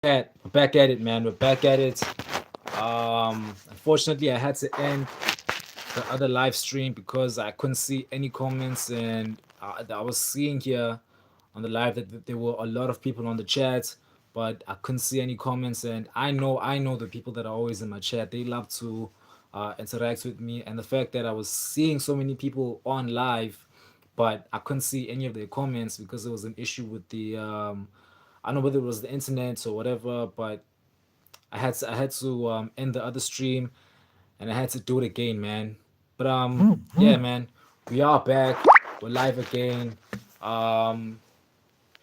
We're back at it, man. We're back at it. Unfortunately, I had to end the other live stream because I couldn't see any comments, and I was seeing here on the live that there were a lot of people on the chat, but I couldn't see any comments. And I know the people that are always in my chat. They love to interact with me, and the fact that I was seeing so many people on live, but I couldn't see any of their comments because there was an issue with the I don't know whether it was the internet or whatever, but I had to end the other stream, and I had to do it again, man. But yeah, man, we are back. We're live again. Um,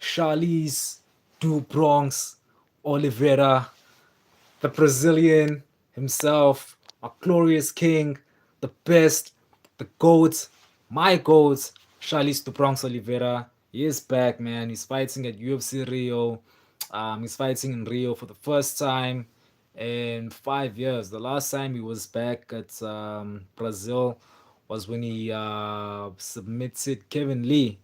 Charlize do Bronx Oliveira, the Brazilian himself, a glorious king, the best, the GOAT, my GOAT, Charles do Bronx Oliveira. He is back, man. He's fighting at UFC Rio. He's fighting in Rio for the first time in 5 years. The last time he was back at Brazil was when he submitted Kevin Lee.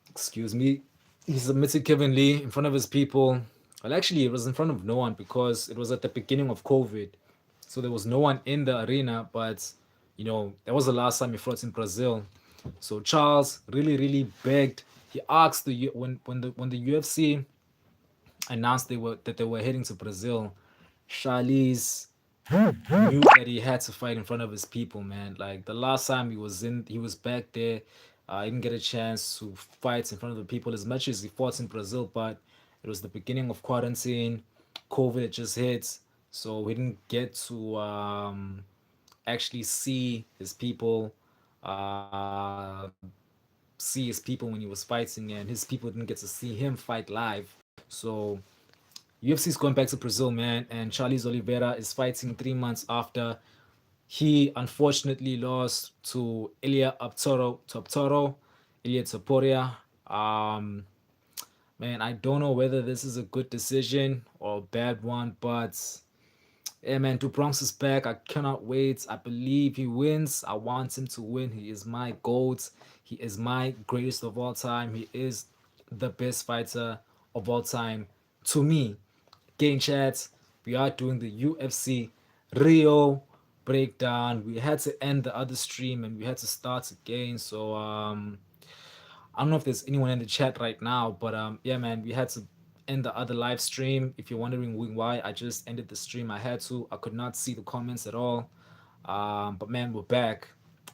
Excuse me. He submitted Kevin Lee in front of his people. Well, actually, it was in front of no one because it was at the beginning of COVID. So there was no one in the arena, but that was the last time he fought in Brazil. So Charles really begged. He asked when the UFC announced they were heading to Brazil, Charlize knew that he had to fight in front of his people, man. Like the last time he was back there. He didn't get a chance to fight in front of the people as much as he fought in Brazil, but it was the beginning of quarantine. COVID just hit, so we didn't get to actually see his people when he was fighting, and his people didn't get to see him fight live. So UFC is going back to Brazil, man, and Charles Oliveira is fighting 3 months after he unfortunately lost to Ilia Topuria. Um, Man, I don't know whether this is a good decision or a bad one, but yeah, man, Du Bronx is back. I cannot wait. I believe he wins. I want him to win. He is my GOAT. He is my greatest of all time. He is the best fighter of all time to me. Again, chat, we are doing the UFC Rio breakdown. We had to end the other stream and we had to start again. So I don't know if there's anyone in the chat right now, but yeah, man, we had to end the other live stream. If you're wondering why I just ended the stream, I had to. I could not see the comments at all. But man, we're back.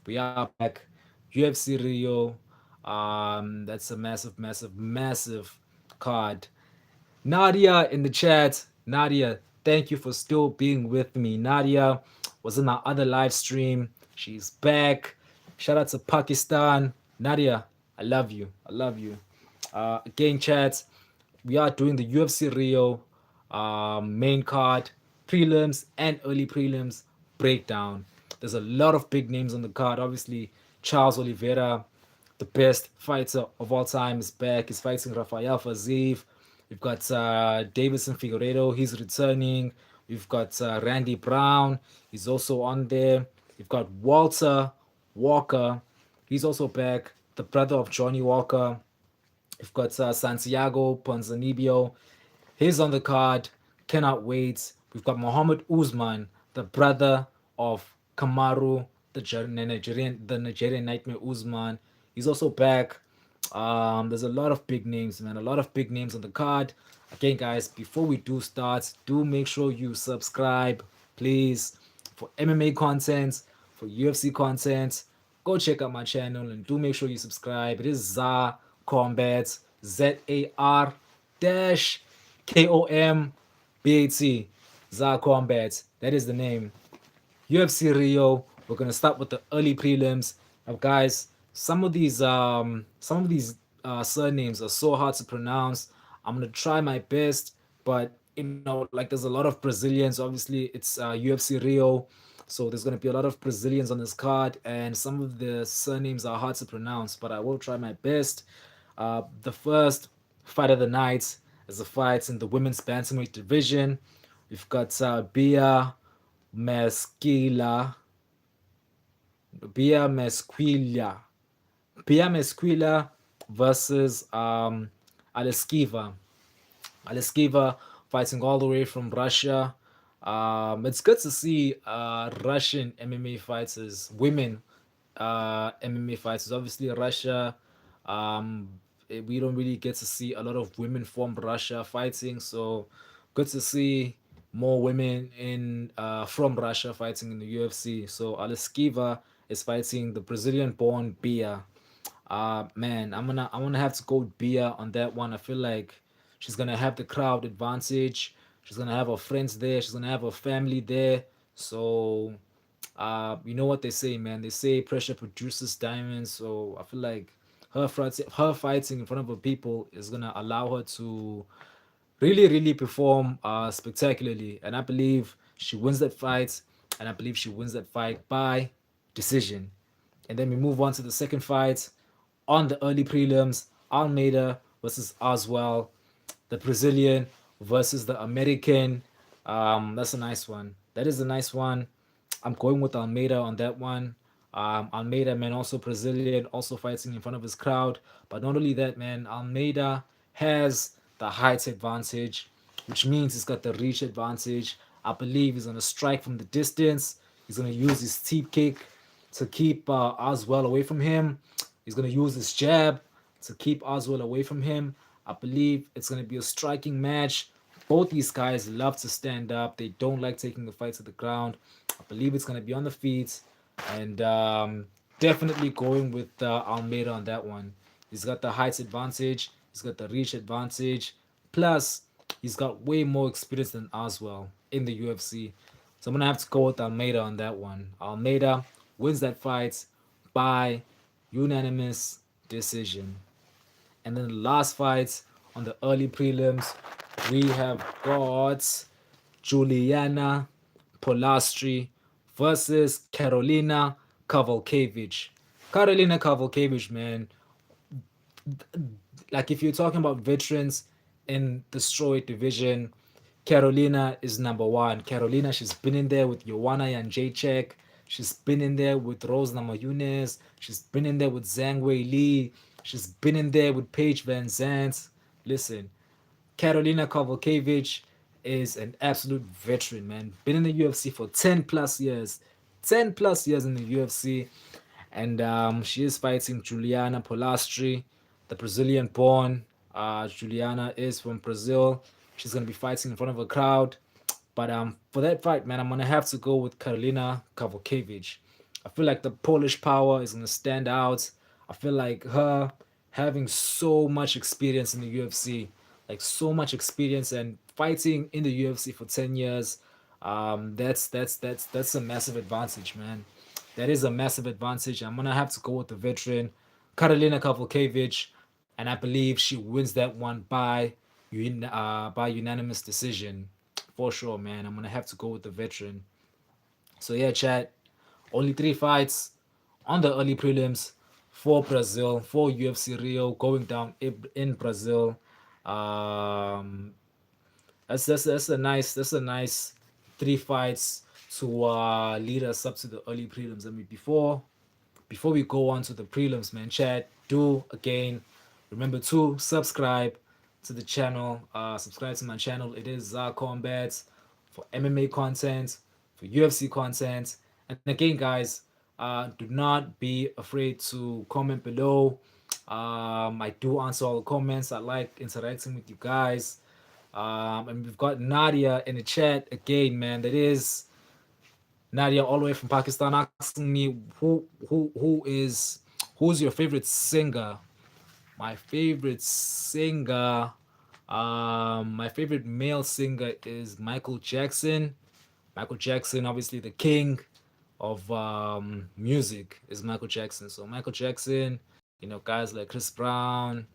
We are back. UFC Rio. That's a massive card. Nadia in the chat. Nadia, thank you for still being with me. Nadia was in our other live stream. She's back. Shout out to Pakistan. Nadia, I love you. I love you. Again, chat, we are doing the UFC Rio main card, prelims, and early prelims breakdown. There's a lot of big names on the card. Obviously, Charles Oliveira, the best fighter of all time, is back. He's fighting Rafael Faziev. We've got Davison Figueiredo. He's returning. We've got Randy Brown. He's also on there. We've got Walter Walker. He's also back. The brother of Johnny Walker. We've got Santiago Ponzinibbio. He's on the card. Cannot wait. We've got Mohammed Usman, the brother of Kamaru, the Nigerian Nightmare Usman. He's also back. There's a lot of big names, man. A lot of big names on the card. Again, guys, before we do start, do make sure you subscribe, please, for MMA content, for UFC content. Go check out my channel and do make sure you subscribe. It is Zar-Kombat, ZAR dash KOMBAT, Zar-Kombat. That is the name. UFC Rio. We're gonna start with the early prelims. Now, guys, some of these surnames are so hard to pronounce. I'm gonna try my best, but like there's a lot of Brazilians. Obviously, it's UFC Rio, so there's gonna be a lot of Brazilians on this card, and some of the surnames are hard to pronounce. But I will try my best. The first fight of the night is a fight in the women's bantamweight division. We've got Mesquila, Bia Mesquila, Bia Mesquila versus Alesquiva. Aleskiva fighting all the way from Russia. It's good to see Russian MMA fighters, women MMA fighters. Obviously, Russia, we don't really get to see a lot of women from Russia fighting. So good to see more women in from Russia fighting in the UFC. So Aleskiva is fighting the Brazilian-born Bia. Man, I'm gonna have to go with Bia on that one. I feel like she's gonna have the crowd advantage. She's gonna have her friends there. She's gonna have her family there. So, you know what they say, man. They say pressure produces diamonds. So I feel like her fighting in front of her people is gonna allow her to really perform spectacularly. And I believe she wins that fight. And I believe she wins that fight by decision. And then we move on to the second fight on the early prelims: Almeida versus Oswell, the Brazilian versus the American. That's a nice one. That is a nice one. I'm going with Almeida on that one. Almeida, man, also Brazilian, also fighting in front of his crowd. But not only that, man, Almeida has the height advantage, which means he's got the reach advantage. I believe he's going to strike from the distance. He's going to use his teep kick to keep Oswell away from him. He's going to use his jab to keep Oswell away from him. I believe it's going to be a striking match. Both these guys love to stand up. They don't like taking the fight to the ground. I believe it's going to be on the feet. And definitely going with Almeida on that one. He's got the height advantage. He's got the reach advantage. Plus, he's got way more experience than Oswell in the UFC. So I'm going to have to go with Almeida on that one. Almeida wins that fight by unanimous decision. And then the last fight on the early prelims, we have got Juliana Polastri versus Carolina Kowalkiewicz. Carolina Kowalkiewicz, man, like if you're talking about veterans in the strawweight division, Carolina is number one. Carolina, she's been in there with Joanna Jacek. She's been in there with Rose Namajunas. She's been in there with Zhang Wei Li. She's been in there with Paige Van Zandt. Listen, Carolina Kowalkiewicz is an absolute veteran, man. Been in the UFC for 10 plus years. 10 plus years in the UFC. And she is fighting Juliana Polastri, the Brazilian born. Juliana is from Brazil. She's going to be fighting in front of a crowd. But for that fight, man, I'm going to have to go with Karolina Kowalkiewicz. I feel like the Polish power is going to stand out. I feel like her having so much experience in the UFC, like so much experience and fighting in the UFC for 10 years, that's a massive advantage, man. That is a massive advantage. I'm gonna have to go with the veteran, Karolina Kowalkiewicz, and I believe she wins that one by unanimous decision, for sure, man. I'm gonna have to go with the veteran. So yeah, chat. Only three fights on the early prelims for Brazil, for UFC Rio, going down in Brazil. Um, that's a nice three fights to lead us up to the early prelims. I mean, before we go on to the prelims, man, chat, do again remember to subscribe to the channel. Subscribe to my channel. It is Zar-Kombat for MMA content, for UFC content. And again, guys, do not be afraid to comment below. I do answer all the comments. I like interacting with you guys. And we've got Nadia in the chat again, man. That is Nadia, all the way from Pakistan, asking me who's your favorite singer? My favorite singer, my favorite male singer is Michael Jackson. Michael Jackson, obviously the king of music, is Michael Jackson. So Michael Jackson, guys like Chris Brown,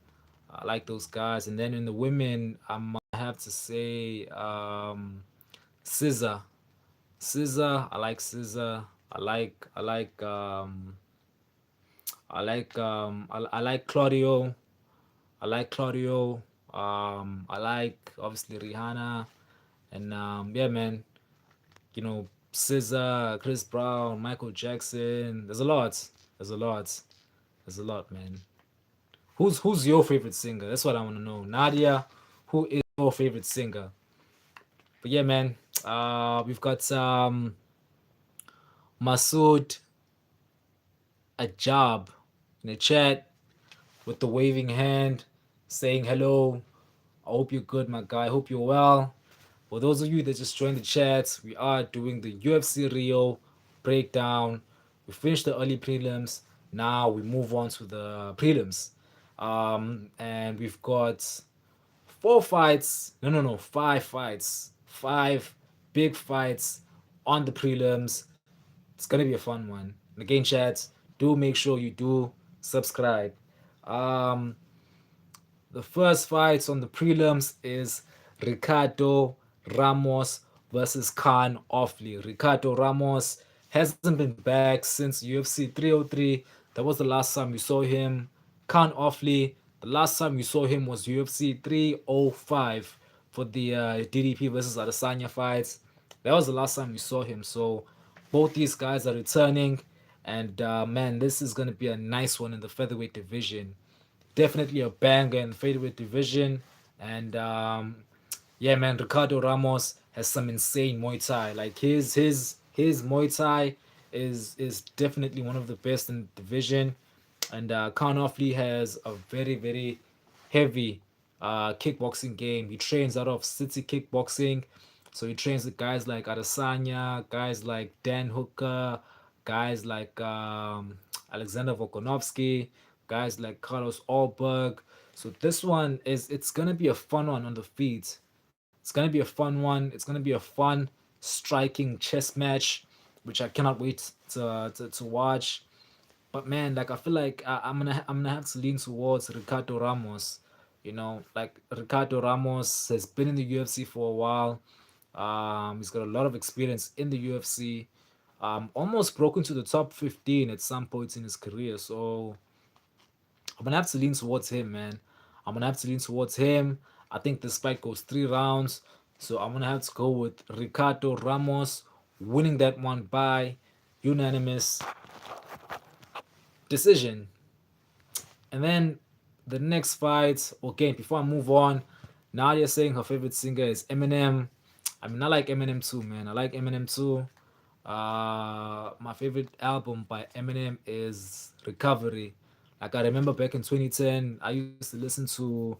I like those guys. And then in the women, I'm gonna have to say SZA. SZA, I like SZA. I like Claudio. I like Claudio. I like obviously Rihanna, and yeah, man. SZA, Chris Brown, Michael Jackson. There's a lot. There's a lot. There's a lot, man. Who's your favorite singer? That's what I want to know. Nadia, who is your favorite singer. But yeah, man, we've got Masood Ajab in the chat with the waving hand, saying hello. I hope you're good, my guy. I hope you're well. For those of you that just joined the chat, we are doing the UFC Rio breakdown. We finished the early prelims. Now we move on to the prelims. And we've got four fights. No, no, no, five fights. Five big fights on the prelims. It's gonna be a fun one. And again, chat, do make sure you do subscribe. Um, the first fight on the prelims is Ricardo Ramos versus Khan Offley. Ricardo Ramos hasn't been back since UFC 303. That was the last time we saw him. Khan Offley, the last time we saw him was UFC 305 for the DDP versus Adesanya fights. That was the last time we saw him. So both these guys are returning, and man, this is gonna be a nice one in the featherweight division. Definitely a banger in the featherweight division. And yeah, man, Ricardo Ramos has some insane Muay Thai. Like his Muay Thai is definitely one of the best in the division. And Khan Offley has a very heavy kickboxing game. He trains out of City Kickboxing, so he trains with guys like Adesanya, guys like Dan Hooker, guys like Alexander Volkanovski, guys like Carlos Alberg. So this one is it's gonna be a fun one on the feet. It's gonna be a fun one. It's gonna be a fun striking chess match, which I cannot wait to watch. But man, like I feel like I'm gonna have to lean towards Ricardo Ramos. You know, like Ricardo Ramos has been in the UFC for a while. He's got a lot of experience in the UFC. Almost broken to the top 15 at some points in his career. So I'm gonna have to lean towards him, man. I'm gonna have to lean towards him. I think this fight goes 3 rounds, so I'm gonna have to go with Ricardo Ramos winning that one by unanimous decision. And then the next fight, okay, before I move on, Nadia saying her favorite singer is Eminem. I mean, I like Eminem too, man. I like Eminem too. My favorite album by Eminem is Recovery. Like I remember back in 2010, I used to listen to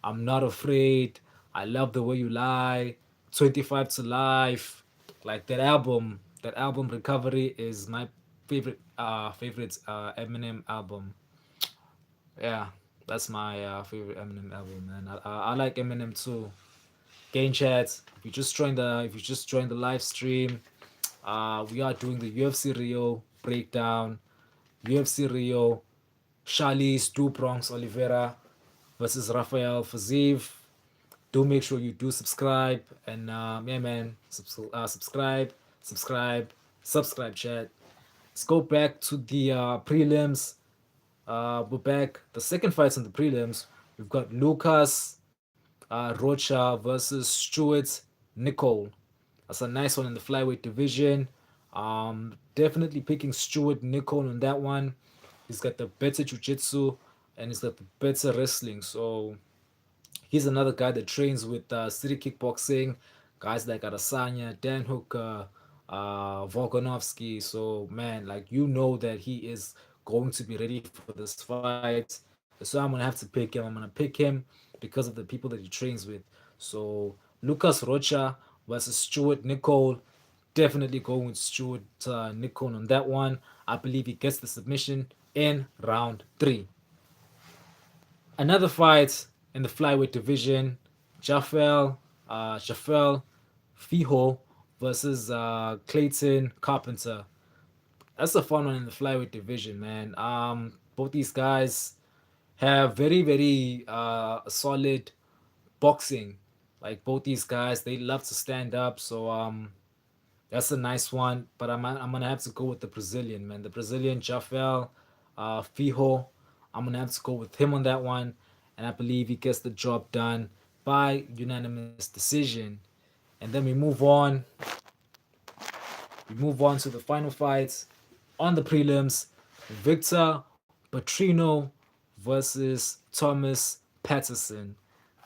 I'm Not Afraid, I Love the Way You Lie, 25 to Life. Like that album Recovery is my favorite Eminem album. Yeah, that's my favorite Eminem album, man. I like Eminem too. Gain chat. If you just joined the live stream, we are doing the UFC Rio breakdown. UFC Rio, Charlize Du Bronx Oliveira versus Rafael Faziev. Do make sure you do subscribe and yeah, man, subscribe, chat. Let's go back to the prelims. We're back. The second fights in the prelims. We've got Lucas Rocha versus Stuart Nicole. That's a nice one in the flyweight division. Definitely picking Stuart Nicole on that one. He's got the better jiu-jitsu and he's got the better wrestling. So he's another guy that trains with City Kickboxing, guys like Adesanya, Dan Hooker, Volkanovski. So man, like you know that he is going to be ready for this fight. So I'm gonna have to pick him. I'm gonna pick him because of the people that he trains with. So Lucas Rocha versus Stuart Nicole. Definitely going with Stuart Nicole on that one. I believe he gets the submission in round three. Another fight in the flyweight division, Jafel Fiho versus Clayton Carpenter. That's a fun one in the flyweight division, man. Both these guys have very solid boxing. Like both these guys, they love to stand up. So that's a nice one. But I'm gonna have to go with the Brazilian, man. The Brazilian Jafel Fijo. I'm gonna have to go with him on that one, and I believe he gets the job done by unanimous decision. And then we move on. We move on to the final fights on the prelims. Victor Petrino versus Thomas Patterson.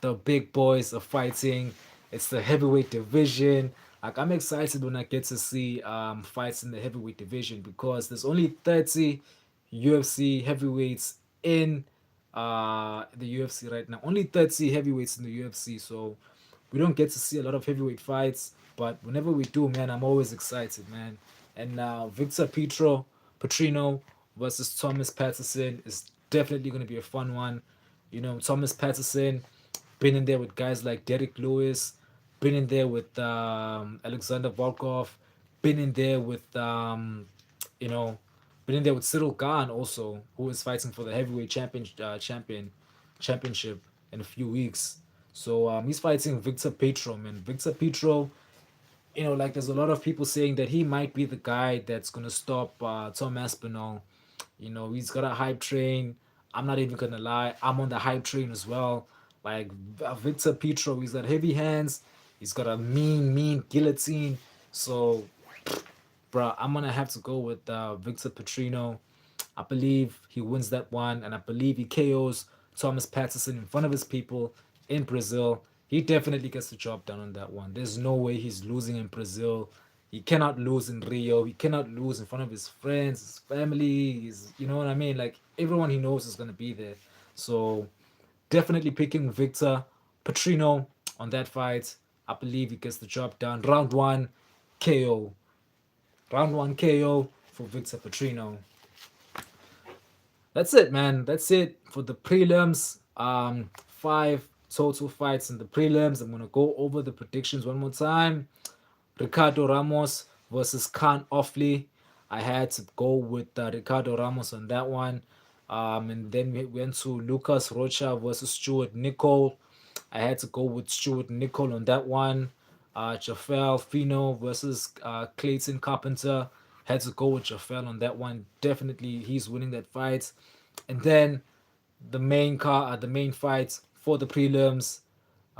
the big boys are fighting. It's the heavyweight division. Like I'm excited when I get to see fights in the heavyweight division because there's only 30 UFC heavyweights in the UFC right now. Only 30 heavyweights in the UFC, so we don't get to see a lot of heavyweight fights. But whenever we do, man, I'm always excited, man. And now Victor Petrino versus Thomas Patterson is definitely going to be a fun one. You know, Thomas Patterson been in there with guys like Derek Lewis, been in there with Alexander Volkov, been in there with you know, been in there with Cyril Gahn also, who is fighting for the heavyweight championship in a few weeks. So he's fighting Victor Petro, man. Victor Petro, you know, like there's a lot of people saying that he might be the guy that's gonna stop Tom Aspinall. You know, he's got a hype train. I'm not even gonna lie, I'm on the hype train as well. Like Victor Petro, he's got heavy hands. He's got a mean guillotine. So, bro, I'm gonna have to go with Victor Petrino. I believe he wins that one, and I believe he KOs Thomas Patterson in front of his people in Brazil. He definitely gets the job done on that one. There's no way he's losing in Brazil. He cannot lose in Rio. He cannot lose in front of his friends, his family. His, you know what I mean? Like everyone he knows is gonna be there. So definitely picking Victor Petrino on that fight. I believe he gets the job done. Round one, KO. Round one KO for Victor Petrino. That's it, man. That's it for the prelims. Five total fights in the prelims. I'm gonna go over the predictions one more time. Ricardo Ramos versus Khan Offley. I had to go with Ricardo Ramos on that one. And then we went to Lucas Rocha versus Stuart Nicol. I had to go with Stuart Nicol on that one. Jafel Fino versus Clayton Carpenter. Had to go with Jafel on that one. Definitely, he's winning that fight. And then the main fight for the prelims.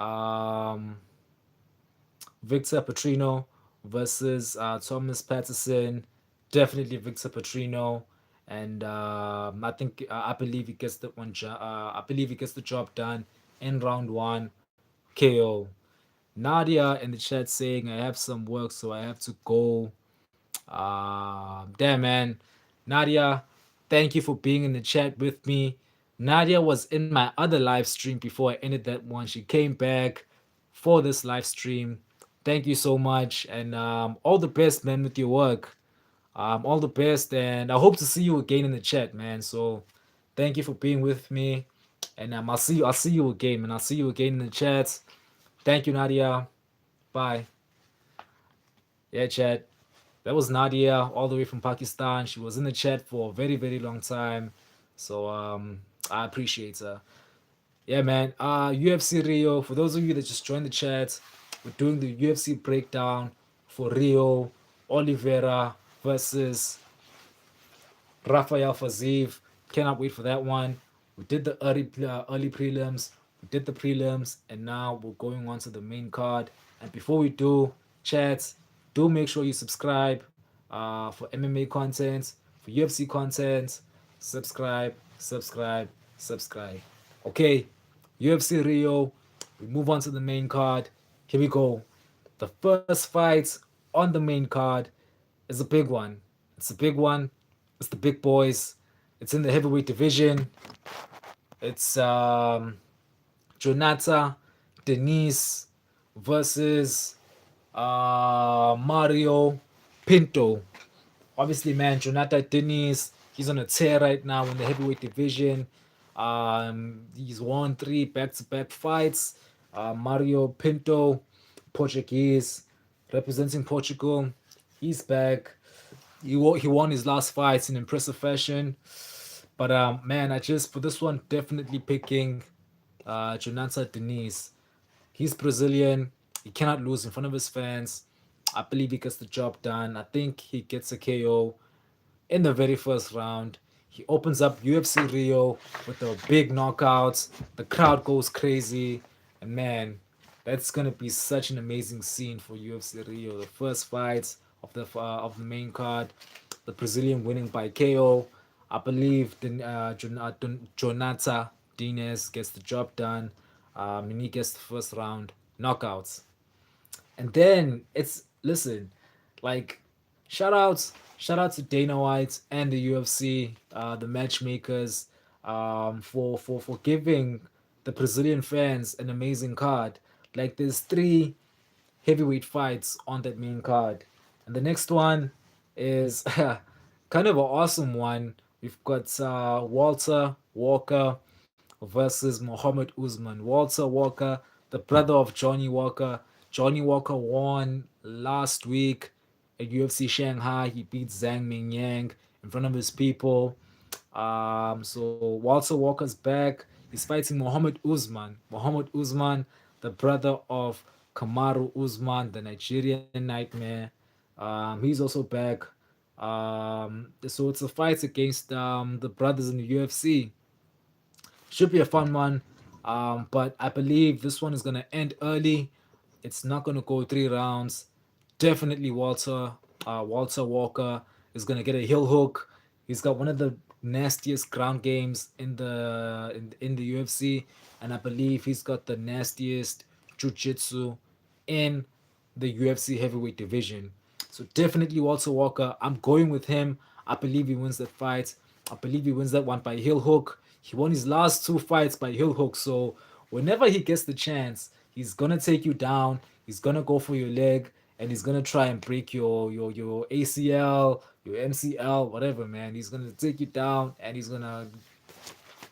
Um, Victor Petrino versus Thomas Patterson. Definitely Victor Petrino, and I believe he gets that one. I believe he gets the job done in round one. KO. Nadia in the chat saying I have some work, so I have to go. Damn man, Nadia, thank you for being in the chat with me. Nadia was in my other live stream before I ended that one. She came back for this live stream. Thank you so much, and all the best, man, with your work. All the best, and I hope to see you again in the chat, man. So, thank you for being with me, and I'll see you. I'll see you again, and I'll see you again in the chat. Thank you, Nadia. Bye. Yeah, chat. That was Nadia, all the way from Pakistan. She was in the chat for a very long time, so I appreciate her. Yeah, man. UFC Rio. For those of you that just joined the chat, we're doing the UFC breakdown for Rio Oliveira versus Rafael Faziev. Cannot wait for that one. We did the early prelims. We did the prelims, and now we're going on to the main card. And before we do, chat, do make sure you subscribe for MMA content, for UFC content. Subscribe, subscribe, subscribe. Okay, UFC Rio. We move on to the main card. Here we go. The first fight on the main card is a big one. It's a big one. It's the big boys. It's in the heavyweight division. It's Jonata Denise versus Mario Pinto. Obviously, man, Jonata Denise, he's on a tear right now in the heavyweight division. He's won three back-to-back fights. Mario Pinto, Portuguese, representing Portugal. He's back. He won his last fights in impressive fashion. But man, I just for this one definitely picking Jonathan Denise. He's Brazilian. He cannot lose in front of his fans. I believe he gets the job done. I think he gets a KO in the very first round. He opens up UFC Rio with a big knockout. The crowd goes crazy. And man, that's gonna be such an amazing scene for UFC Rio. The first fight of the main card, the Brazilian winning by KO. I believe Jonata Diaz gets the job done. And he gets the first round knockouts. And then it's listen, like shout out to Dana White and the UFC, the matchmakers, for giving the Brazilian fans an amazing card. Like there's three heavyweight fights on that main card, and the next one is kind of an awesome one. We've got Walter Walker versus Muhammad Usman. Walter Walker, the brother of Johnny Walker. Johnny Walker won last week at UFC Shanghai. He beat Zhang Mingyang in front of his people. So Walter Walker's back. He's fighting Muhammad Usman. Muhammad Usman, the brother of Kamaru Usman, the Nigerian Nightmare. He's also back. So it's a fight against the brothers in the UFC. Should be a fun one. But I believe this one is gonna end early. It's not gonna go 3 rounds. Definitely Walter Walker is gonna get a heel hook. He's got one of the nastiest ground games in the UFC, and I believe he's got the nastiest jiu-jitsu in the UFC heavyweight division. So definitely Walter Walker. I'm going with him. I believe he wins that fight. I believe he wins that one by heel hook. He won his last two fights by heel hook. So whenever he gets the chance, he's gonna take you down. He's gonna go for your leg, and he's gonna try and break your ACL, your MCL, whatever, man. He's gonna take you down, and he's gonna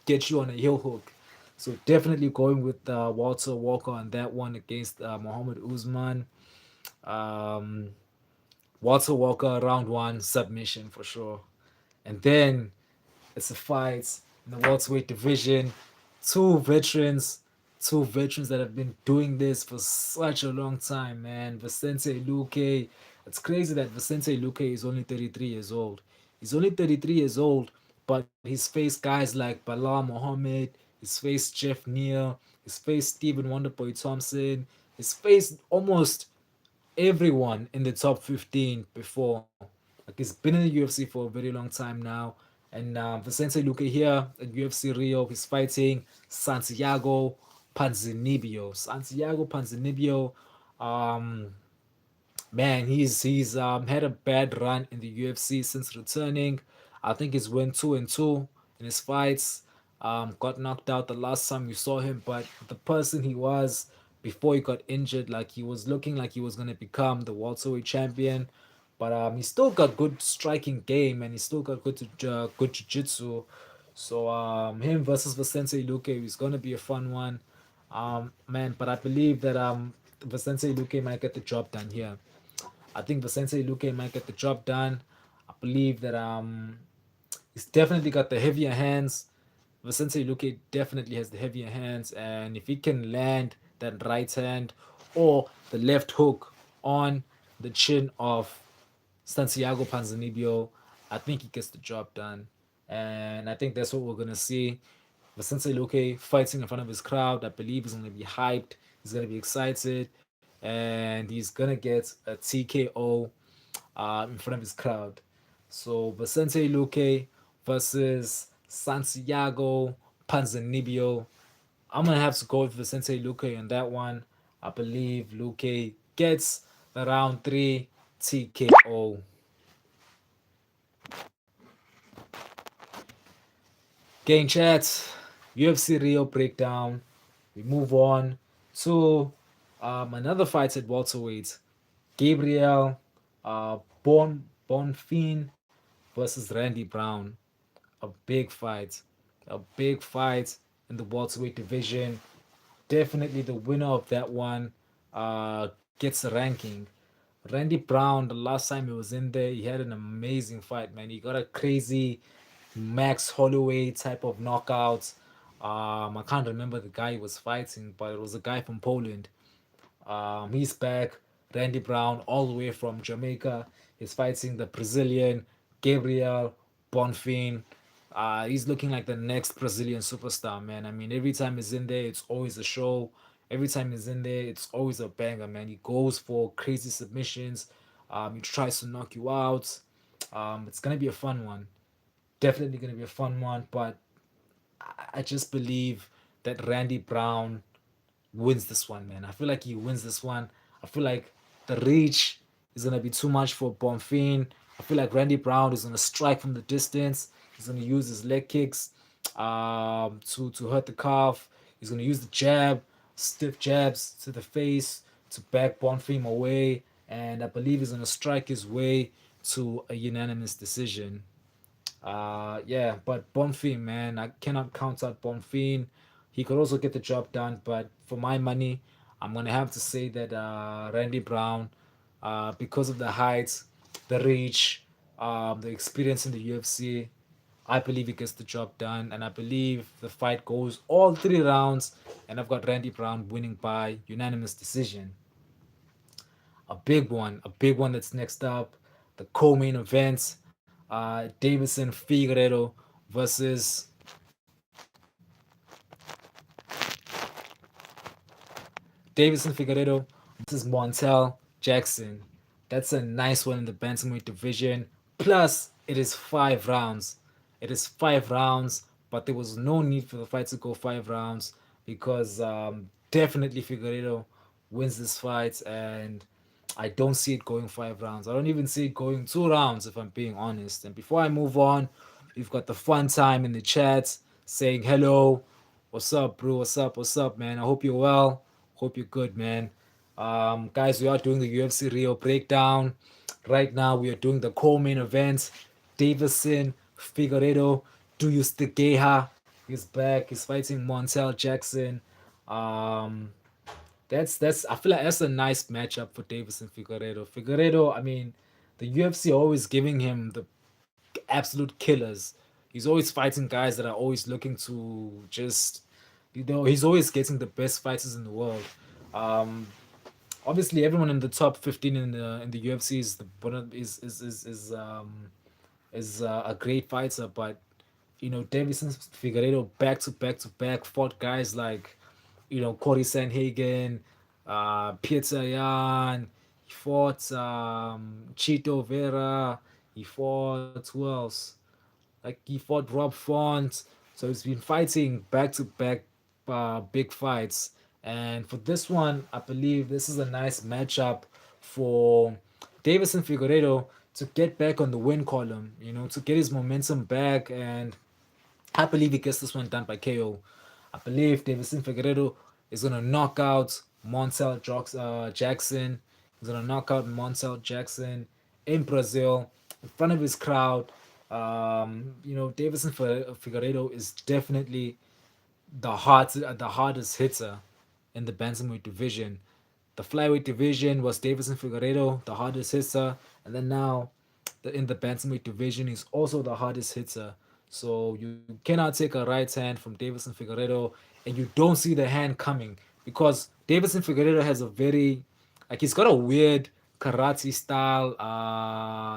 get you on a heel hook. So definitely going with Walter Walker on that one against Muhammad Usman. Um, Walter Walker round one submission for sure. And then it's a fight in the welterweight division. Two veterans, two veterans that have been doing this for such a long time, man. Vicente Luque. It's crazy that Vicente Luque is only 33 years old. He's only 33 years old, but he's faced guys like Balal Mohammed, he's faced Jeff Neal, he's faced Stephen Wonderboy Thompson, he's faced almost everyone in the top 15 before. Like he's been in the UFC for a very long time now. And Vicente Luque here at UFC Rio, he's fighting Santiago Panzanibio. Santiago Panzanibio, um, man, he's had a bad run in the UFC since returning. I think he's went 2-2 in his fights. Got knocked out the last time we saw him, but the person he was before he got injured, like he was looking like he was gonna become the welterweight champion. But he still got good striking game, and he still got good jiu-jitsu. So him versus Vicente Luque is gonna be a fun one, man. But I believe that Vicente Luque might get the job done here. I think Vicente Luque might get the job done. I believe that he's definitely got the heavier hands. Vicente Luque definitely has the heavier hands, and if he can land that right hand or the left hook on the chin of Santiago Panzanibio, I think he gets the job done. And I think that's what we're gonna see. Vicente Luque fighting in front of his crowd. I believe he's gonna be hyped. He's gonna be excited, and he's gonna get a TKO in front of his crowd. So Vicente Luque versus Santiago Panzanibio. I'm gonna have to go with Vicente Luque on that one. I believe Luque gets the round three TKO. Game chat, UFC Rio breakdown. We move on to another fight at welterweight. Gabriel Bonfim versus Randy Brown. A big fight. A big fight in the welterweight division. Definitely the winner of that one gets a ranking. Randy Brown, the last time he was in there, he had an amazing fight, man. He got a crazy Max Holloway type of knockout. I can't remember the guy he was fighting, but it was a guy from Poland. He's back. Randy Brown, all the way from Jamaica. He's fighting the Brazilian Gabriel Bonfim. He's looking like the next Brazilian superstar, man. I mean, every time he's in there, it's always a show. Every time he's in there, it's always a banger, man. He goes for crazy submissions. He tries to knock you out. It's gonna be a fun one. Definitely gonna be a fun one. But I just believe that Randy Brown wins this one, man. I feel like he wins this one. I feel like the reach is gonna be too much for Bonfim. I feel like Randy Brown is gonna strike from the distance. He's gonna use his leg kicks to hurt the calf. He's gonna use the jab, stiff jabs to the face to back Bonfim away, and I believe he's gonna strike his way to a unanimous decision. Yeah, but Bonfim, man, I cannot count out Bonfim. He could also get the job done, but for my money, I'm gonna have to say that Randy Brown, because of the height, the reach, the experience in the UFC, I believe he gets the job done, and I believe the fight goes all 3 rounds, and I've got Randy Brown winning by unanimous decision. A big one that's next up, the co-main event, Davison Figueredo versus Davison Figueredo versus Montel Jackson. That's a nice one in the bantamweight division. Plus, it is 5 rounds. It is 5 rounds, but there was no need for the fight to go 5 rounds because definitely Figueredo wins this fight, and I don't see it going 5 rounds. I don't even see it going 2 rounds if I'm being honest. And before I move on, we've got the fun time in the chat saying hello. What's up, bro? What's up? What's up, man? I hope you're well. Hope you're good, man. Guys, we are doing the UFC Rio breakdown. Right now, we are doing the co-main event. Davison Figueredo, Duyus Tegeha is back. He's fighting Montel Jackson. Um, that's I feel like that's a nice matchup for Davison Figueredo. Figueredo, I mean, the UFC always giving him the absolute killers. He's always fighting guys that are always looking to just, he's always getting the best fighters in the world. Um, Obviously, everyone in the top 15 in the UFC is the one is a great fighter, but Davison Figueredo back to back to back fought guys like Corey Sanhagen, Peter Yan. He fought Chito Vera. He fought who else? Like he fought Rob Font. So he's been fighting back to back big fights. And for this one, I believe this is a nice matchup for Davison Figueredo to get back on the win column, to get his momentum back. And I believe he gets this one done by KO. I believe Davison Figueredo is going to knock out Jackson. He's going to knock out Montel Jackson in Brazil in front of his crowd. Davison Figueredo is definitely the hardest hitter in the bantamweight division. The flyweight division was Davison Figueredo, the hardest hitter, and then now in the bantamweight division, he's also the hardest hitter. So you cannot take a right hand from Davison Figueredo, and you don't see the hand coming because Davison Figueredo has a very, like, he's got a weird karate style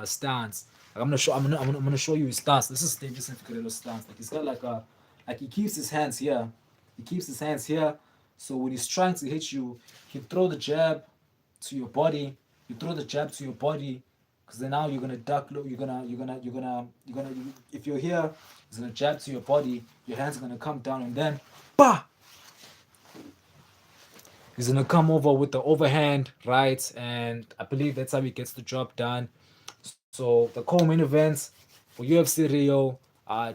stance. Like I'm gonna show you his stance. This is Davison Figueredo's stance. Like he's got like he keeps his hands here. He keeps his hands here. So when he's trying to hit you, he throw the jab to your body. You throw the jab to your body, because then now you're gonna duck low. If you're here, he's gonna jab to your body. Your hands are gonna come down, and then, bah! He's gonna come over with the overhand, right? And I believe that's how he gets the job done. So the co-main events for UFC Rio,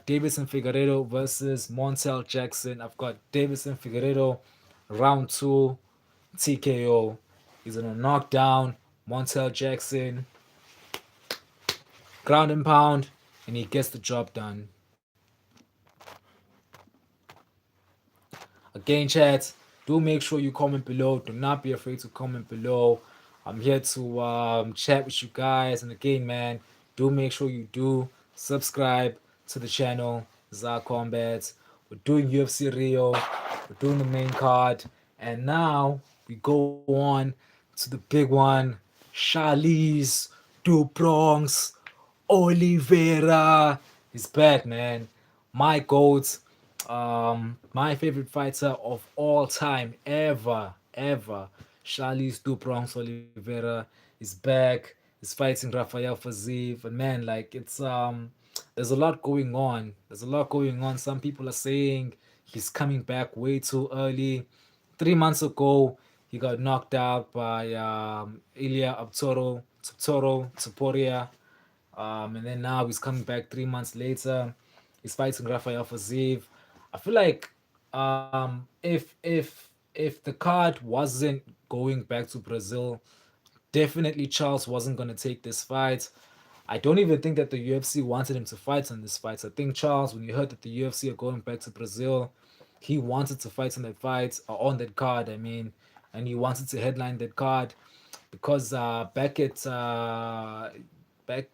Davison Figueredo versus Montel Jackson. I've got Davison Figueredo, round two, TKO. He's gonna knock down Montel Jackson, ground and pound, and he gets the job done. Again, chat, do make sure you comment below. Do not be afraid to comment below. I'm here to chat with you guys. And again, man, do make sure you do subscribe to the channel, Zar-Kombat. We're doing UFC Rio. We're doing the main card. And now we go on to the big one, Charlize Du Bronx Oliveira is back, man. My GOAT, my favorite fighter of all time, ever. Charlize Du Bronx Oliveira is back. He's fighting Rafael Faziev, and man, like there's a lot going on. There's a lot going on. Some people are saying he's coming back way too early. 3 months ago, he got knocked out by Ilya Tsuporia. And then now he's coming back 3 months later. He's fighting Rafael Fiziev. I feel like if the card wasn't going back to Brazil, definitely Charles wasn't gonna take this fight. I don't even think that the UFC wanted him to fight on this fight. I think Charles, when you heard that the UFC are going back to Brazil, he wanted to fight on that fight or on that card. I mean, and he wanted to headline that card because back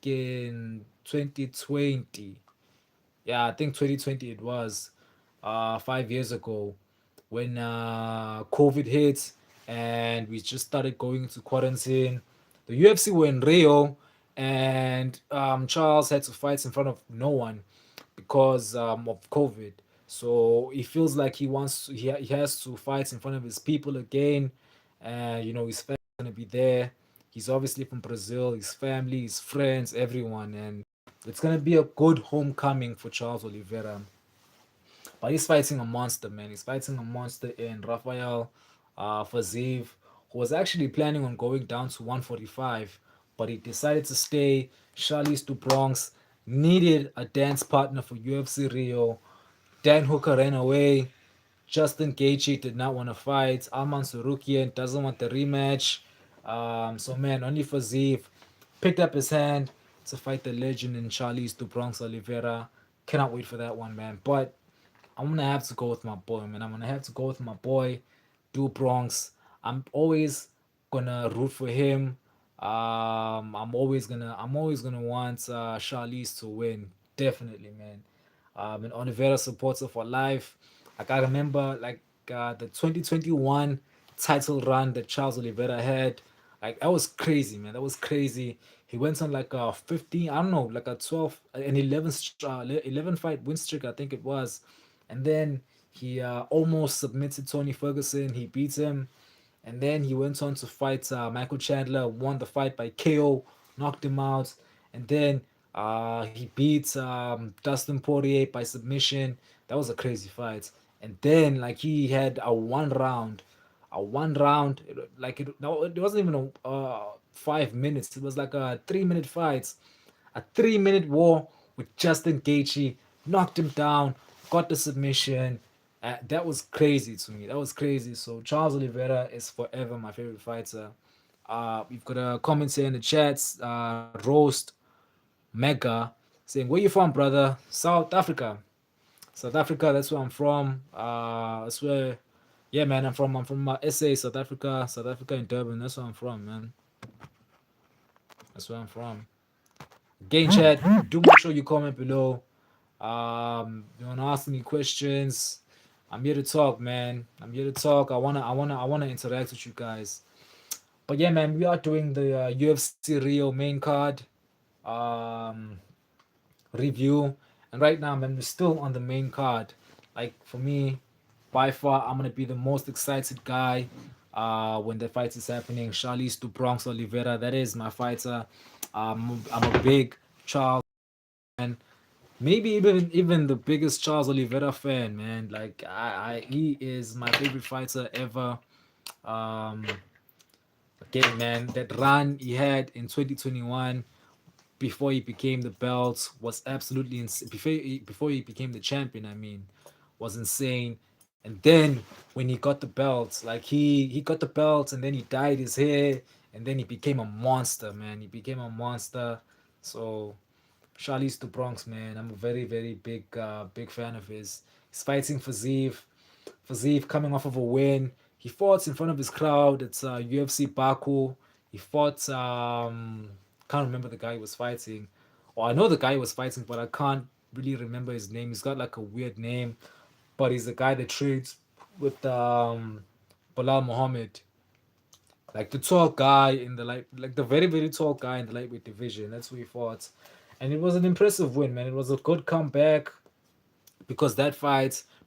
in 2020, yeah, I think 2020 it was, 5 years ago, when COVID hit and we just started going into quarantine. The UFC were in Rio, and Charles had to fight in front of no one because of COVID. So he feels like he has to fight in front of his people again, and his family's gonna be there. He's obviously from Brazil, his family, his friends, everyone, and it's gonna be a good homecoming for Charles Oliveira. But he's fighting a monster, man. He's fighting a monster in Rafael Fiziev, who was actually planning on going down to 145, but he decided to stay. Charlize du Bronx needed a dance partner for UFC Rio. Dan Hooker ran away. Justin Gaethje did not want to fight. Arman Sarukian doesn't want the rematch. So man, only Fiziev picked up his hand to fight the legend in Charlize du Bronx Oliveira. Cannot wait for that one, man. But I'm gonna have to go with my boy, man. I'm gonna have to go with my boy, Du Bronx. I'm always gonna root for him. I'm always gonna want Charlize to win. Definitely, man. And Oliveira supporter for life. Like I remember, like the 2021 title run that Charles Oliveira had. Like that was crazy, man. That was crazy. He went on like a 15, I don't know, like a 12, an 11 fight win streak, I think it was. And then he almost submitted Tony Ferguson. He beat him. And then he went on to fight Michael Chandler, won the fight by KO, knocked him out. And then he beat Dustin Poirier by submission. That was a crazy fight. And then, like, he had a one round, like, no, it wasn't even 5 minutes. It was like a 3 minute fight, a 3 minute war with Justin Gaethje, knocked him down, got the submission. That was crazy to me. That was crazy. So Charles Oliveira is forever my favorite fighter. We've got a comment here in the chats. Roast Mega saying, "Where you from, brother? South Africa. South Africa. That's where I'm from. That's where, yeah, man. I'm from SA, South Africa. South Africa in Durban. That's where I'm from, man. That's where I'm from. Again, chat. Do make sure you comment below. You wanna ask me questions? I'm here to talk, man. I'm here to talk. I wanna interact with you guys. But yeah, man, we are doing the UFC Rio main card um review, and right now, man, we're still on the main card. Like for me, by far, I'm gonna be the most excited guy when the fight is happening. Charlize du Bronx Oliveira, that is my fighter. I'm a big Charles fan. Maybe even the biggest Charles Oliveira fan, man. Like he is my favorite fighter ever. Um, again, man, that run he had in 2021 before he became the belt was absolutely insane. Before he became the champion, I mean, was insane. And then when he got the belt, like he got the belt, and then he dyed his hair, and then he became a monster, man. He became a monster. So Charlize the Bronx, man. I'm a very big fan of his. He's fighting Fiziev. Fiziev coming off of a win. He fought in front of his crowd. It's UFC Baku. He fought can't remember the guy he was fighting. Or I know the guy he was fighting, but I can't really remember his name. He's got like a weird name, but he's the guy that trades with Bilal Muhammad, like the tall guy in the like the very tall guy in the lightweight division. That's who he fought, and it was an impressive win, man. It was a good comeback because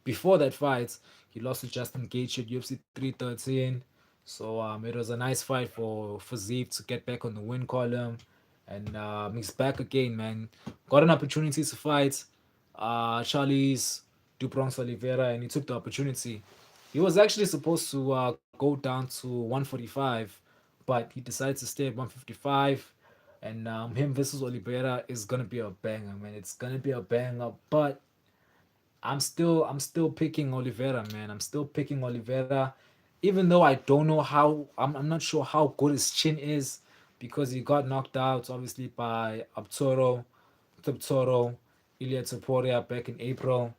before that fight, he lost to Justin Gaethje at UFC 313. So it was a nice fight for Fiziev to get back on the win column, and he's back again, man. Got an opportunity to fight Charlize du Bronx Oliveira, and he took the opportunity. He was actually supposed to go down to 145, but he decided to stay at 155. And him versus Oliveira is gonna be a banger, man. It's gonna be a banger. But I'm still picking Oliveira, man. I'm still picking Oliveira, even though I don't know how. I'm not sure how good his chin is because he got knocked out obviously by Toro, Ilya Topuria back in April.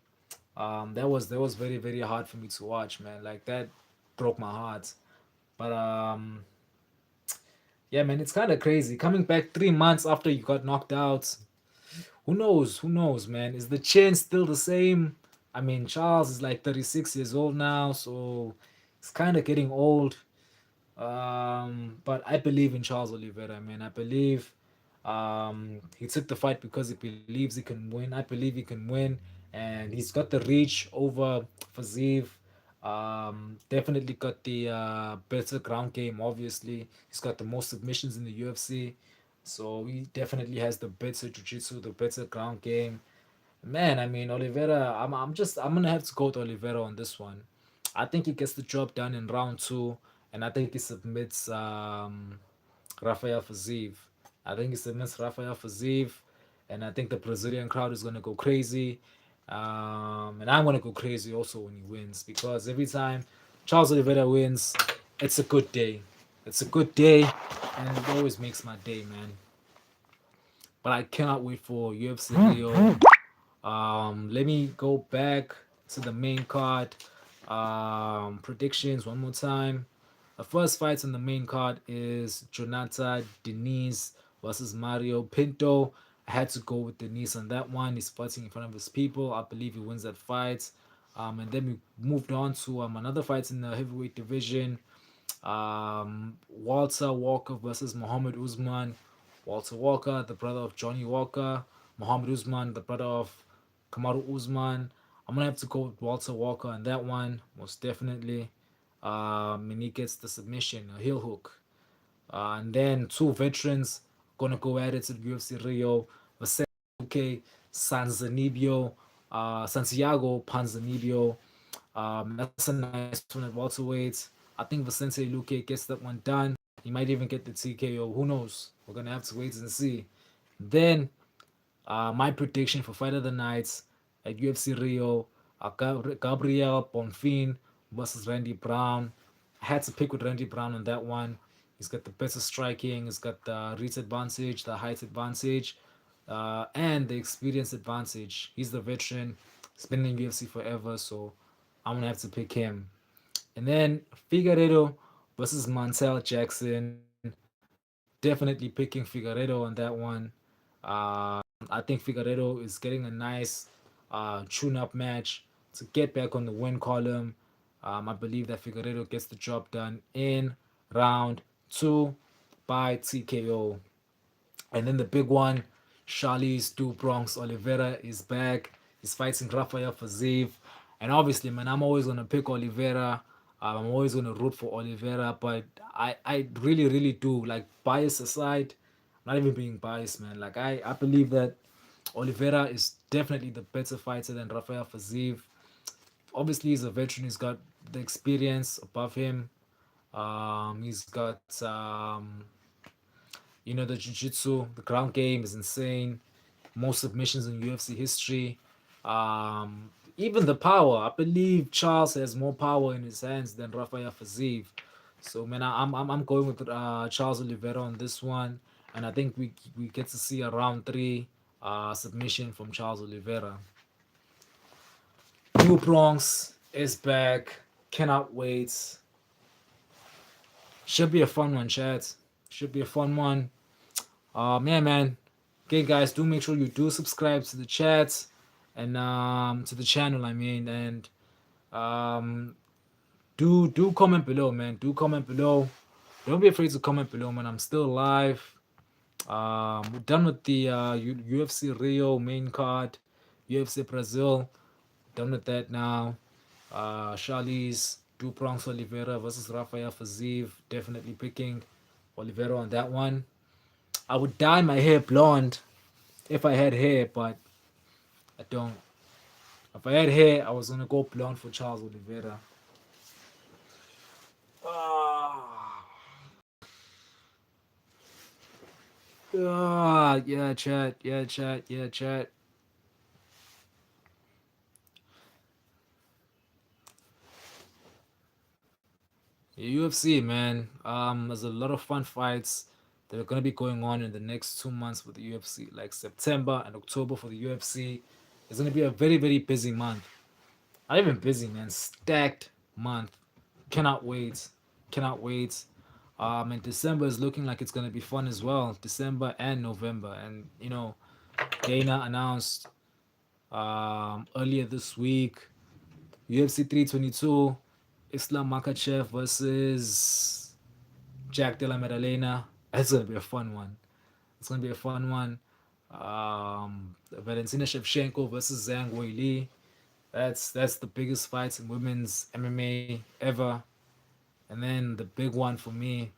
That was very hard for me to watch, man. Like that broke my heart. But yeah, man, it's kind of crazy coming back 3 months after you got knocked out. Who knows? Who knows, man? Is the chin still the same? I mean, Charles is like 36 years old now, so it's kind of getting old. But I believe in Charles Oliveira, man. I believe he took the fight because he believes he can win. I believe he can win, and he's got the reach over Faziev. Definitely got the better ground game. Obviously, he's got the most submissions in the UFC, so he definitely has the better jiu-jitsu, the better ground game. Man, I mean Oliveira, I'm gonna have to go to Oliveira on this one. I think he gets the job done in round two, and I think he submits Rafael Faziev. I think he submits Rafael Faziev, and I think the Brazilian crowd is gonna go crazy. And I'm gonna go crazy also when he wins because every time Charles Oliveira wins, it's a good day. It's a good day, and it always makes my day, man. But I cannot wait for UFC Rio. Let me go back to the main card. Predictions one more time. The first fight on the main card is Jonata Denise versus Mario Pinto. I had to go with Denise on that one. He's fighting in front of his people. I believe he wins that fight. And then we moved on to another fight in the heavyweight division. Walter Walker versus Muhammad Usman. Walter Walker, the brother of Johnny Walker. Muhammad Usman, the brother of Kamaru Usman. I'm gonna have to go with Walter Walker on that one, most definitely. And he gets the submission, a heel hook. And then two veterans gonna go at it to the UFC Rio. Vicente Luque, Sanzanibio, Santiago Panzanibio. That's a nice one at welterweight. I think Vicente Luque gets that one done. He might even get the TKO. Who knows? We're gonna have to wait and see. Then my prediction for Fight of the Nights at UFC Rio, Gabriel Bonfim versus Randy Brown. I had to pick with Randy Brown on that one. He's got the better striking, he's got the reach advantage, the height advantage, and the experience advantage. He's the veteran. He's been in UFC forever, so I'm gonna have to pick him. And then Figueredo versus Montel Jackson. Definitely picking Figueredo on that one. I think Figueredo is getting a nice tune-up match to get back on the win column. I believe that Figueredo gets the job done in round two by TKO. And then the big one, Charlize Du Bronx Oliveira is back. He's fighting Rafael Faziev. And obviously, man, I'm always going to pick Oliveira. I'm always going to root for Oliveira. But I really do, like, bias aside, not even being biased, man. Like, I believe that Oliveira is definitely the better fighter than Rafael Faziev. Obviously, he's a veteran. He's got the experience above him. He's got the jiu-jitsu, the ground game is insane. Most submissions in UFC history. Even the power. I believe Charles has more power in his hands than Rafael Faziev. So man, I'm going with Charles Oliveira on this one, and I think we get to see a round three submission from Charles Oliveira. New Bronx is back. Cannot wait. Should be a fun one, chat. Should be a fun one. Yeah, man. Okay, guys, do make sure you do subscribe to the chat and to the channel. I mean, and um, do comment below, man. Do comment below. Don't be afraid to comment below, man. I'm still live. We're done with the UFC Rio main card, UFC Brazil. Done with that now. Charlize Dupronx Oliveira versus Rafael Faziev. Definitely picking Oliveira on that one. I would dye my hair blonde if I had hair, but I don't. If I had hair, I was gonna go blonde for Charles Oliveira. Yeah, chat. Yeah, chat. Yeah, chat. Yeah, UFC, man. There's a lot of fun fights that are gonna be going on in the next 2 months with the UFC. Like September and October for the UFC. It's gonna be a very, very busy month. Not even busy, man. Stacked month. Cannot wait. Cannot wait. And December is looking like it's gonna be fun as well. December and November, and Dana announced earlier this week UFC 322, Islam Makachev versus Jack de la Madalena. That's gonna be a fun one. It's gonna be a fun one. Valentina Shevchenko versus Zhang Weili. That's the biggest fights in women's MMA ever. And then the big one for me,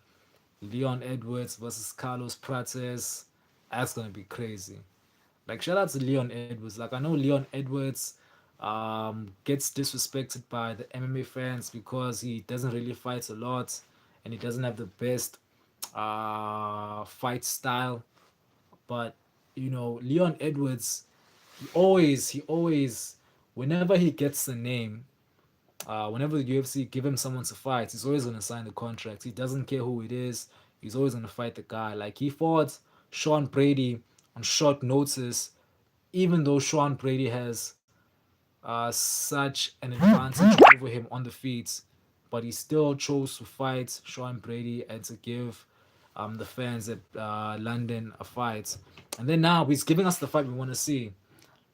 Leon Edwards versus Carlos Prates. That's gonna be crazy. Like shout out to Leon Edwards. Like I know Leon Edwards gets disrespected by the MMA fans because he doesn't really fight a lot and he doesn't have the best fight style. But Leon Edwards, he always whenever he gets a name, whenever the UFC give him someone to fight, he's always gonna sign the contract. He doesn't care who it is. He's always gonna fight the guy. Like he fought Sean Brady on short notice, even though Sean Brady has such an advantage over him on the feet, but he still chose to fight Sean Brady and to give the fans at London a fight. And then now he's giving us the fight we want to see.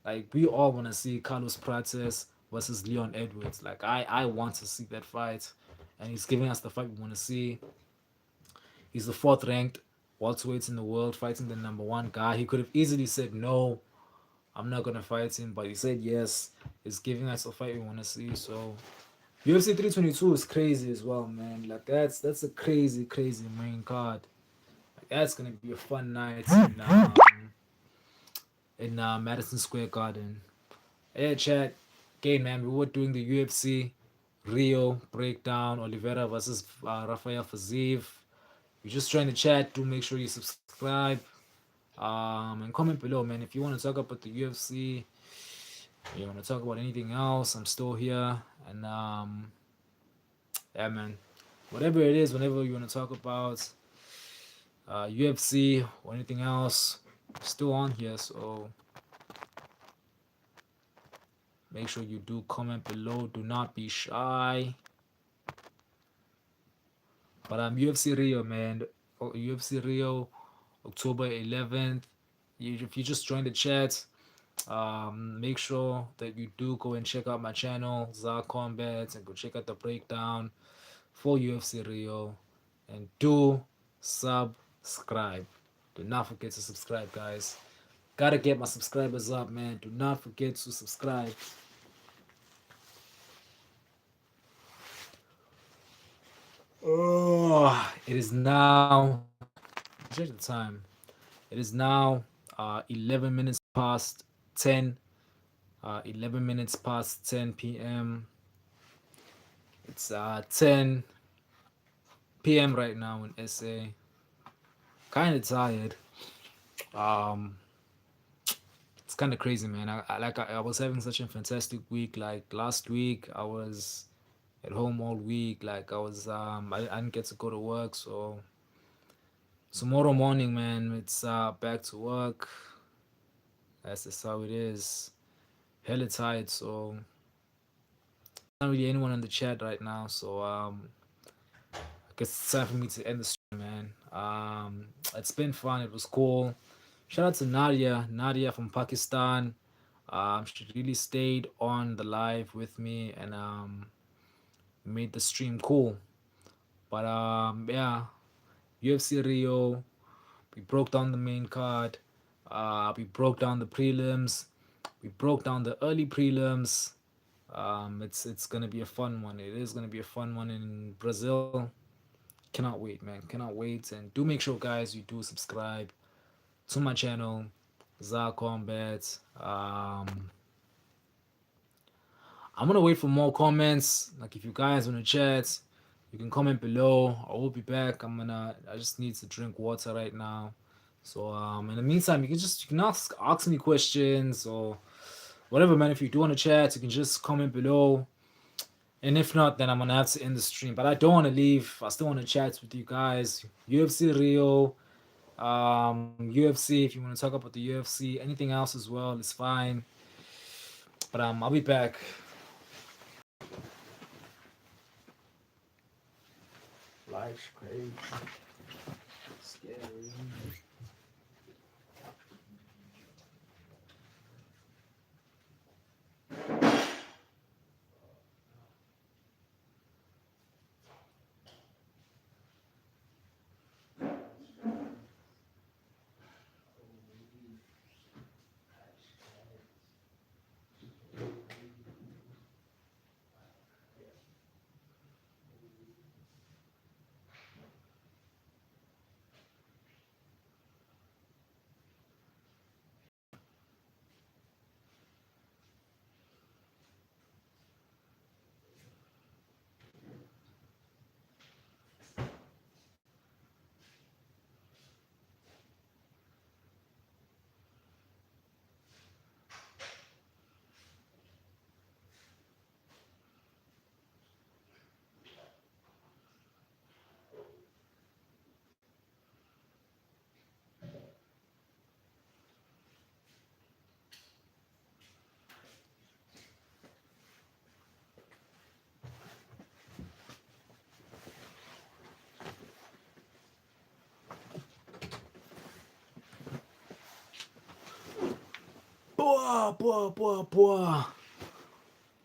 Like we all want to see Carlos Prates versus Leon Edwards. Like I want to see that fight, and he's giving us the fight we want to see. He's the fourth ranked welterweight in the world, fighting the number one guy. He could have easily said no, I'm not gonna fight him, but he said yes. He's giving us a fight we want to see. So UFC 322 is crazy as well, man. Like that's a crazy, crazy main card. Like that's gonna be a fun night in Madison Square Garden. Yeah, chat. Again, man, we were doing the UFC Rio breakdown, Oliveira versus Rafael Faziev. You're just trying to chat. Do make sure you subscribe. And comment below, man. If you want to talk about the UFC, you want to talk about anything else, I'm still here. And yeah, man. Whatever it is, whenever you want to talk about UFC or anything else, still on here. So make sure you do comment below. Do not be shy. But UFC Rio, man. UFC Rio, October 11th. If you just joined the chat, make sure that you do go and check out my channel, Zar-Kombat, and go check out the breakdown for UFC Rio. And do subscribe. Do not forget to subscribe, guys. Gotta get my subscribers up, man. Do not forget to subscribe. Oh, it is now. Check the time. It is now 11 minutes past 10. 11 minutes past 10 p.m. It's 10 p.m. right now in SA. Kind of tired. Um, it's kind of crazy, man. I was having such a fantastic week. Like last week, I was at home all week. Like I didn't get to go to work, so tomorrow morning, man, it's back to work. That's just how it is. Hella tired, so not really anyone in the chat right now. So I guess it's time for me to end the stream, man. It's been fun. It was cool. Shout out to Nadia from Pakistan. She really stayed on the live with me and made the stream cool. But yeah, UFC Rio. We broke down the main card. We broke down the prelims. We broke down the early prelims. It's gonna be a fun one. It is gonna be a fun one in Brazil. Cannot wait, man. Cannot wait. And do make sure, guys, you do subscribe to my channel, Zar-Kombat. I'm gonna wait for more comments. Like if you guys wanna chat, you can comment below. I will be back. I just need to drink water right now. So in the meantime, you can ask me questions or whatever, man. If you do want to chat, you can just comment below. And if not, then I'm gonna have to end the stream. But I don't want to leave. I still want to chat with you guys. UFC Rio, UFC. If you want to talk about the UFC, anything else as well, it's fine. But I'll be back. Life's crazy, scary. Boah, boah, boah, boah.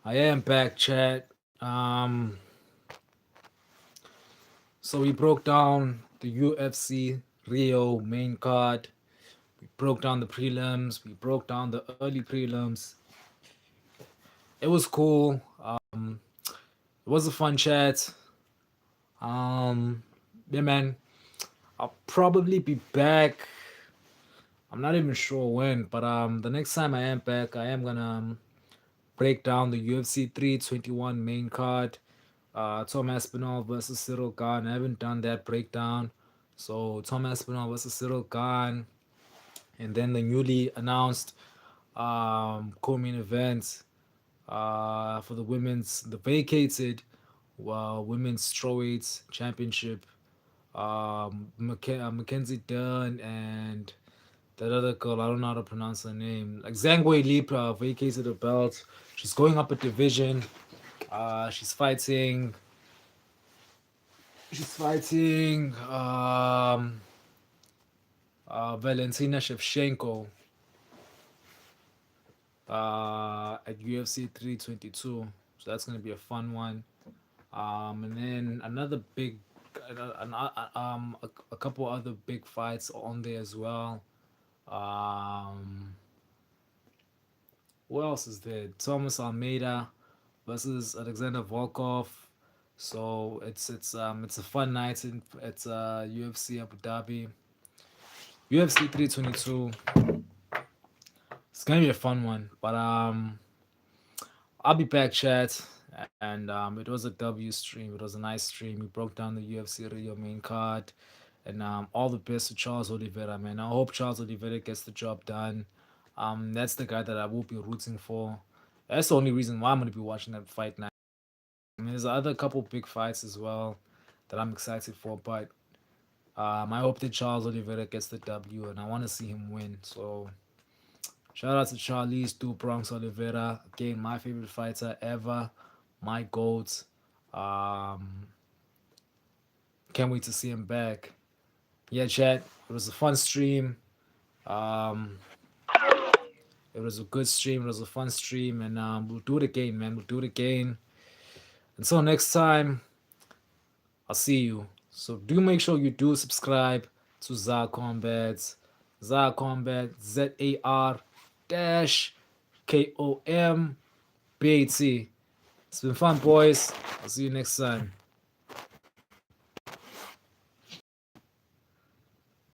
I am back, chat. So we broke down the UFC Rio main card. We broke down the prelims. We broke down the early prelims. It was cool. It was a fun chat. Um, yeah, man. I'll probably be back. I'm not even sure when, but the next time I am back, I am gonna break down the UFC 321 main card. Tom Aspinall versus Cyril Gahn. I haven't done that breakdown. So Tom Aspinall versus Cyril Gahn, and then the newly announced co-main event for the vacated women's strawweight championship. Mackenzie Dern and that other girl, I don't know how to pronounce her name. Like Zhang Wei Li vacated the belt. She's going up a division. She's fighting. She's fighting Valentina Shevchenko at UFC 322. So that's gonna be a fun one. And then another big, a couple other big fights on there as well. Um, what else is there? Thomas Almeida versus Alexander Volkov. So it's a fun night at UFC Abu Dhabi. UFC 322. It's gonna be a fun one, but I'll be back, chat. And it was a W stream. It was a nice stream. We broke down the UFC Rio main card, and all the best to Charles Oliveira, man. I hope Charles Oliveira gets the job done. That's the guy that I will be rooting for. That's the only reason why I'm gonna be watching that fight now. I mean, there's other couple big fights as well that I'm excited for, but I hope that Charles Oliveira gets the W, and I want to see him win. So shout out to Charlize Du Bronx Oliveira. Again, my favorite fighter ever. My GOAT. Um, can't wait to see him back. Yeah, chat. It was a fun stream. Um, it was a good stream. It was a fun stream. And we'll do it again, man. We'll do it again. Until next time, I'll see you. So do make sure you do subscribe to Zar-Kombat. Zar-Kombat. ZAR dash KOMBAT. It's been fun, boys. I'll see you next time.